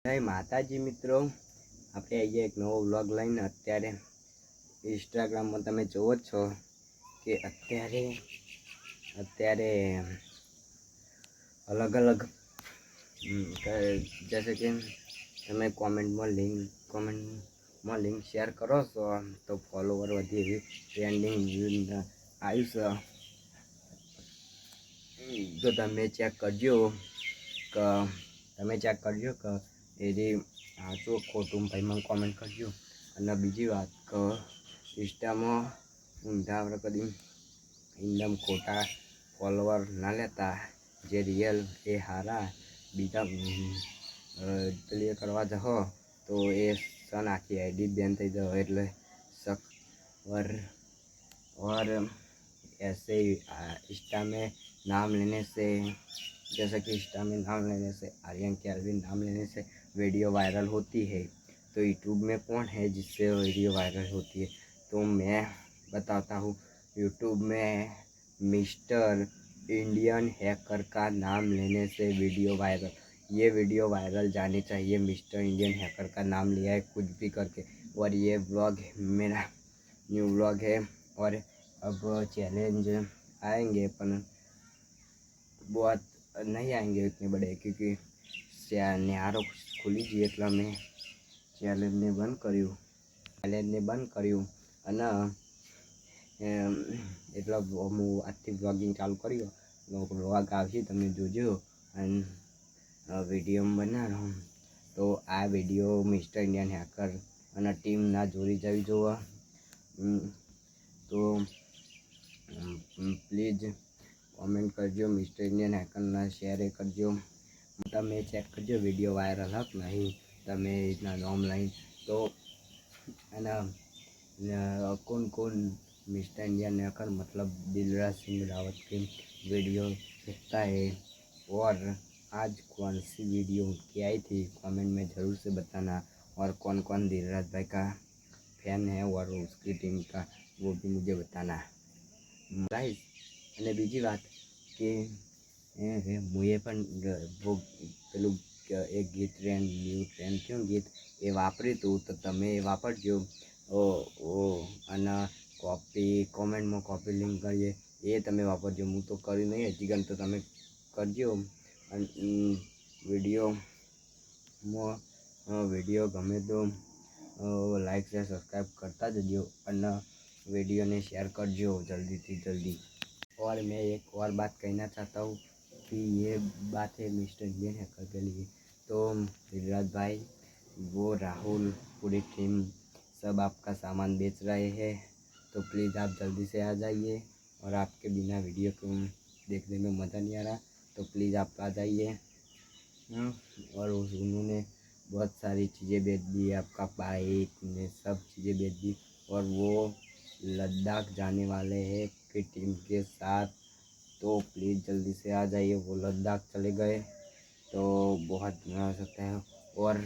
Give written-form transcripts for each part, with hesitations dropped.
જય માતાજી મિત્રો, આપણે અહીંયા એક નવો વ્લોગ લઈને અત્યારે ઇન્સ્ટાગ્રામમાં તમે જોવો જ છો કે અત્યારે અલગ અલગ જैसे કે તમે કોમેન્ટમાં લિંક શેર કરો છો તો ફોલોવર વધી એવી ટ્રેન્ડિંગ આવ્યું છે. તો તમે ચેક કરજો કે એરી સાચું ખોટું ભાઈ મને કોમેન્ટ કરજો. અને બીજી વાત કે ઇન્સ્ટામાં ઊંધા આપણે કદી એકદમ ખોટા ફોલોવર ના લેતા, જે રિયલ એ સારા બીજા ક્લિયર કરવા જશો તો એ સન આખી આઈડી બેન થઈ જાઓ. એટલે और ऐसे इंस्टा में नाम लेने से, जैसा कि इंस्टा में नाम लेने से, आर्यन कैल्विन नाम लेने से वीडियो वायरल होती है. तो यूट्यूब में कौन है जिससे वीडियो वायरल होती है? तो मैं बताता हूँ. यूट्यूब में मिस्टर इंडियन हैकर का नाम लेने से वीडियो वायरल, ये वीडियो वायरल जानी चाहिए. मिस्टर इंडियन हैकर का नाम लिया है कुछ भी करके. और ये व्लॉग मेरा न्यू व्लॉग है और अब चैलेंज आएंगे पर बहुत नहीं आएंगे इतने बड़े, क्योंकि न्यारो खुली जी એટલે મેં ચેલેન્જને બંધ કર્યું અને એટલે હું આજથી વ્લોગિંગ ચાલુ કર્યું. વ્લોગ આવશે તમે જોજો અને વિડીયો બનાવો. તો આ વિડીયો મિસ્ટર ઇન્ડિયન હેકર અને ટીમ ના જોડી જવી જોવા. તો પ્લીઝ કોમેન્ટ કરજો, મિસ્ટર ઇન્ડિયન હેકરના શેર કરજો. તમે ચેક કરજો વિડીયો વાયરલ હક નહીં તમે રીતના નામ લઈને. તો અને कौन मिस्टर इंडियन हैकर मतलब दिलराज सिंह रावत के वीडियो देखता है और आज कौन सी वीडियो उनकी आई थी कमेंट में ज़रूर से बताना. और कौन कौन दिलराज भाई का फैन है और उसकी टीम का वो भी मुझे बताना गाइस. અને બીજી વાત કે મુએ પણ वो પેલું એક ગીત ન્યૂ ટ્રેન્ડ થયું ગીત એ વાપર્યું હતું, તો તમે એ વાપરજો. અને કોમેન્ટમાં કોપી લિંક કરીએ એ તમે વાપરજો. હું તો કર્યું નહીં હજી ગણ, તો તમે કરજો. અને વિડીયો ગમે તો લાઈક શેર સબસ્ક્રાઈબ करता जजो અને वीडियो ने शेयर करजो जल्दी से जल्दी. और मैं एक और बात कहना चाहता हूँ कि ये बात है मिस्टर इंडियन हैकर के लिए. तो दिलराज भाई, वो राहुल, पूरी टीम सब आपका सामान बेच रहे हैं. तो प्लीज़ आप जल्दी से आ जाइए. और आपके बिना वीडियो को देखने में मज़ा नहीं आ रहा, तो प्लीज़ आप आ जाइए. और उन्होंने बहुत सारी चीज़ें बेच दी, आपका बाइक ने सब चीज़ें बेच दी. और वो लद्दाख जाने वाले हैं की टीम के साथ. तो प्लीज़ जल्दी से आ जाइए. वो लद्दाख चले गए तो बहुत बुरा हो सकता है. और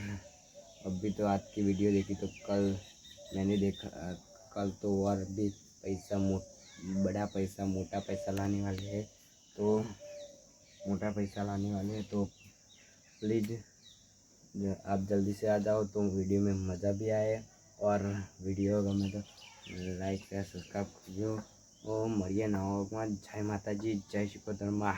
अभी तो आज की वीडियो देखी, तो कल मैंने देखा, कल तो और भी मोटा पैसा लाने वाले हैं. तो मोटा पैसा लाने वाले हैं, तो प्लीज़ आप जल्दी से आ जाओ तो वीडियो में मज़ा भी आए. और वीडियो गमे तो लाइक शेयर सब्सक्राइब करजो. મળીએ નવા. જય માતાજી, જય શિકોતરમાં.